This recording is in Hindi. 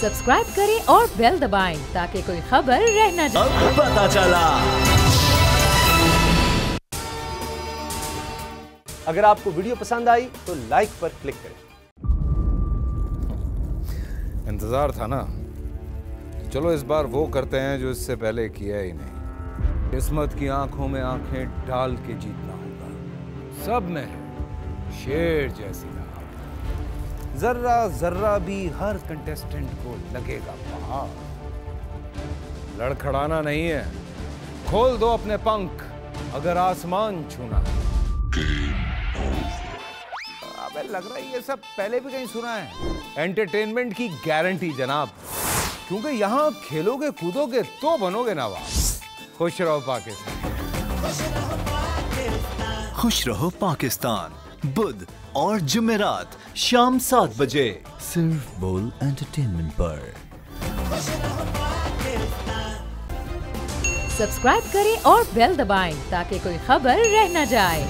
सब्सक्राइब करें और बेल दबाएं ताकि कोई खबर रह न जाए। अब पता चला। अगर आपको वीडियो पसंद आई तो लाइक पर क्लिक करें। इंतजार था ना, चलो इस बार वो करते हैं जो इससे पहले किया ही नहीं। किस्मत की आंखों में आंखें डाल के जीतना होगा। सब में शेर जैसी राह, जर्रा जर्रा भी हर कंटेस्टेंट को लगेगा पहाड़। लड़खड़ाना नहीं है, खोल दो अपने पंख अगर आसमान छूना है। अबे लग रहा है ये सब पहले भी कहीं सुना है। एंटरटेनमेंट की गारंटी जनाब, क्योंकि यहाँ खेलोगे कूदोगे तो बनोगे नवाब। खुश रहो पाकिस्तान। खुश रहो पाकिस्तान, बुध और जुमेरात शाम 7 बजे सिर्फ बोल एंटरटेनमेंट पर। सब्सक्राइब करें और बेल दबाएं ताकि कोई खबर रह न जाए।